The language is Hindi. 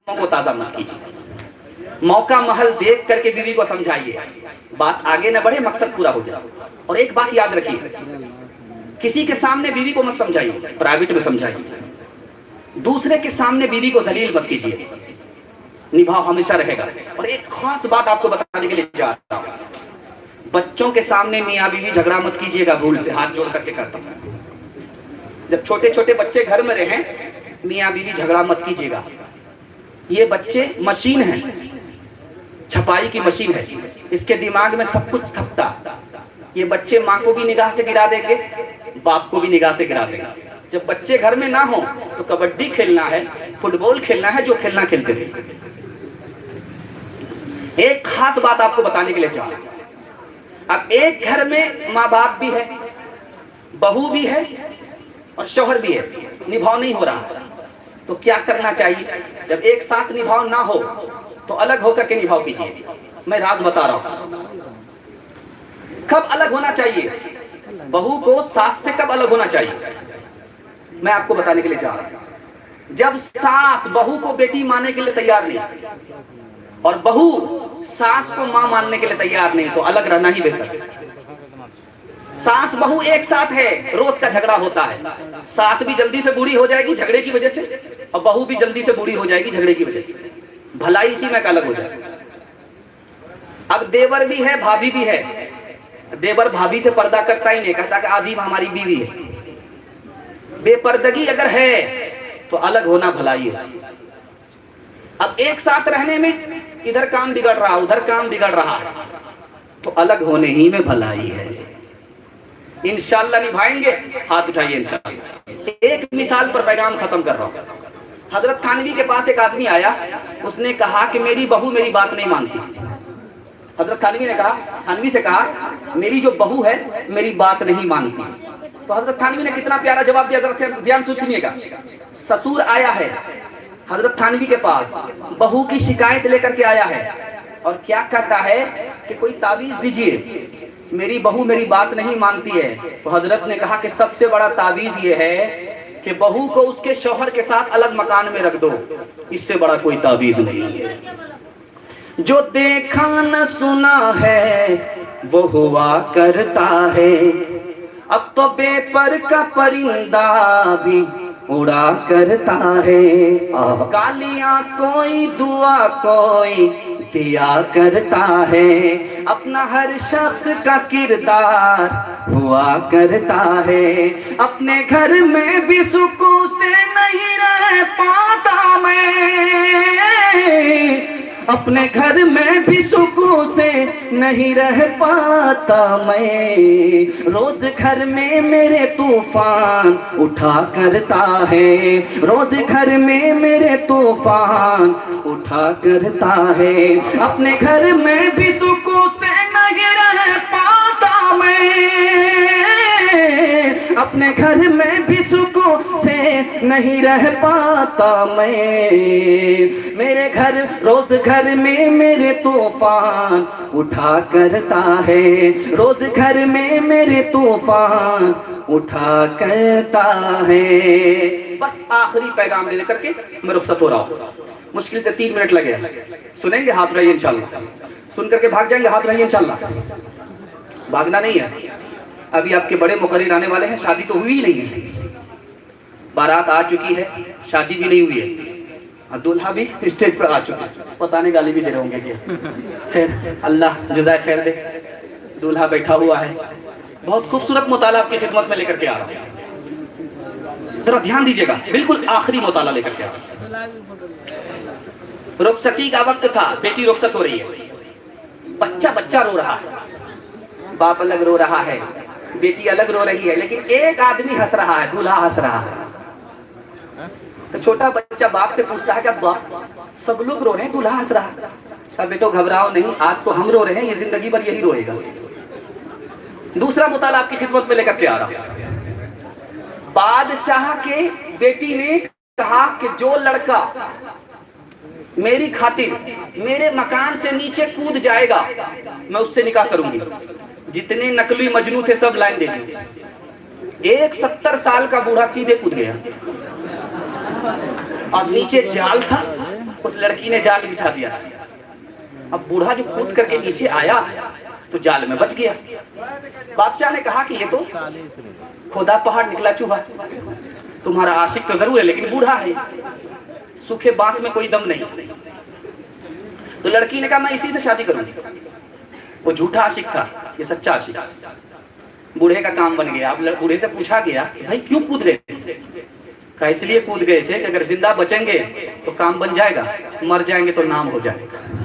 को ताजा मत कीजिए। मौका महल देख करके बीवी को समझाइए, बात आगे न बढ़े, मकसद पूरा हो जाए। और एक बात याद रखिए, किसी के सामने बीवी को मत समझाइए, प्राइवेट में समझाइए। दूसरे के सामने बीवी को जलील मत कीजिए, निभाव हमेशा रहेगा। और एक खास बात आपको बताने के लिए जा रहा हूं, बच्चों के सामने मियाँ बीवी झगड़ा मत कीजिएगा, भूल से हाथ जोड़ करके कहता हूं। जब छोटे छोटे बच्चे घर में रहे, मियाँ बीवी झगड़ा मत कीजिएगा। ये बच्चे मशीन है, छपाई की मशीन है, इसके दिमाग में सब कुछ थपता। ये बच्चे माँ को भी निगाह से गिरा देंगे, बाप को भी निगाह से गिरा देंगे। जब बच्चे घर में ना हो तो कबड्डी खेलना है, फुटबॉल खेलना है, जो खेलना खेलते थे। एक खास बात आपको बताने के लिए चाह रहा हूं। अब एक घर में माँ बाप भी है, बहू भी है और शौहर भी है, निभाव नहीं हो रहा, तो क्या करना चाहिए? जब एक साथ निभाव ना हो तो अलग होकर के निभाव कीजिए। मैं राज बता रहा हूं, कब अलग होना चाहिए, बहू को सास से कब अलग होना चाहिए, मैं आपको बताने के लिए चाह रहा हूं। जब सास बहू को बेटी मानने के लिए तैयार नहीं और बहू सास को मां मानने के लिए तैयार नहीं, तो अलग रहना ही बेहतर। सास बहू एक साथ है, रोज का झगड़ा होता है। सास भी जल्दी से बूढ़ी हो जाएगी झगड़े की वजह से, और बहू भी जल्दी से बूढ़ी हो जाएगी झगड़े की वजह से। भलाई इसी में अलग हो जाएगा। अब देवर भी है, भाभी भी है। देवर भाभी से पर्दा करता ही नहीं, कहता कि आधी हमारी बीवी है। बेपर्दगी अगर है तो अलग होना भलाई है। अब एक साथ रहने में इधर काम बिगड़ रहा, उधर काम बिगड़ रहा है, तो अलग होने ही में भलाई है। इंशाअल्लाह निभाएंगे, हाथ उठाइए इंशाअल्लाह। एक मिसाल पर पैगाम खत्म कर रहा हूं। हजरत थानवी के पास एक आदमी आया, उसने कहा कि मेरी बहू मेरी बात नहीं मानती। हजरत थानवी ने कहा, थानवी से कहा, मेरी जो बहू है मेरी बात नहीं मानती। तो हजरत थानवी ने कितना प्यारा जवाब दिया, जरा ध्यान से सुनिएगा। ससुर आया है हजरत थानवी के पास, बहू की शिकायत लेकर के आया है, और क्या कहता है कि कोई तावीज दीजिए, मेरी बहू मेरी बात नहीं मानती है। तो हजरत ने कहा कि सबसे बड़ा तावीज ये है कि बहू को उसके शौहर के साथ अलग मकान में रख दो, इससे बड़ा कोई तावीज नहीं है। जो देखा न सुना है वो हुआ करता है, अब तो बेपर का परिंदा भी उड़ा करता है। गालियां कोई दुआ कोई दिया करता है, अपना हर शख्स का किरदार हुआ करता है। अपने घर में भी सुकून से नहीं रह पाता मैं, अपने घर में भी सुकून से नहीं रह पाता मैं। रोज घर में मेरे तूफान उठा करता है, रोज घर में मेरे तूफान उठा करता है। अपने घर में भी सुकून से नहीं रह पाता मैं, अपने घर में भी सुकून से नहीं रह पाता मैं। मेरे घर रोज घर में मेरे तूफान उठा करता है, रोज घर में मेरे तूफान उठा करता है। बस आखिरी पैगाम दे करके मैं रुखसत हो रहा हूँ। मुश्किल से 3 मिनट लगे, सुनेंगे, हाथ रहिए इंशाल्लाह। सुन करके भाग जाएंगे, हाथ रहिए इंशाल्लाह। भागना नहीं है। अभी आपके बड़े मुकर्रिर आने वाले हैं, शादी तो हुई ही नहीं है, बारात आ चुकी है, शादी भी नहीं हुई है, दूल्हा भी स्टेज पर आ चुका है, पता नहीं गाली भी दे रहे होंगे क्या। खैर अल्लाह जज़ाए खैर दे। दूल्हा बैठा हुआ है, बहुत खूबसूरत मुताला आपकी खिदमत में लेकर के आ रहा हूं, जरा ध्यान दीजिएगा। बिल्कुल आखिरी मुताला लेकर के आ रहा हूं। रुखसती का वक्त था, बेटी रुखसत हो रही है, बच्चा रो रहा है, बाप अलग रो रहा है, बेटी अलग रो रही है, लेकिन एक आदमी हंस रहा है, दूल्हा हंस रहा है। तो छोटा बच्चा बाप से पूछता है कि बाप सब लोग रो रहे हैं, दूल्हा हंस रहा है। अब बेटो घबराओ नहीं, आज तो हम रो रहे हैं, ये जिंदगी भर यही रोएगा। दूसरा मुताला आपकी खिदमत में लेकर के आ रहा हूं। बादशाह के बेटी ने कहा कि जो लड़का मेरी खातिर मेरे मकान से नीचे कूद जाएगा मैं उससे निकाह करूंगी। जितने नकली मजनू थे सब लाइन दे दी। एक 70 साल का बूढ़ा सीधे कूद गया, और नीचे जाल था, उस लड़की ने जाल बिछा दिया। अब बूढ़ा जो कूद करके नीचे आया तो जाल में बच गया। बादशाह ने कहा कि ये तो खोदा पहाड़ निकला चूहा, तुम्हारा आशिक तो जरूर है लेकिन बूढ़ा है, सूखे बांस में कोई दम नहीं। तो लड़की ने कहा मैं इसी से शादी करूंगी। वो झूठा आशिक था, ये सच्चा आशिक। बूढ़े का काम बन गया। अब बूढ़े से पूछा गया भाई क्यों कूद गए? कहा इसलिए कूद गए थे कि अगर जिंदा बचेंगे तो काम बन जाएगा, मर जाएंगे तो नाम हो जाएगा।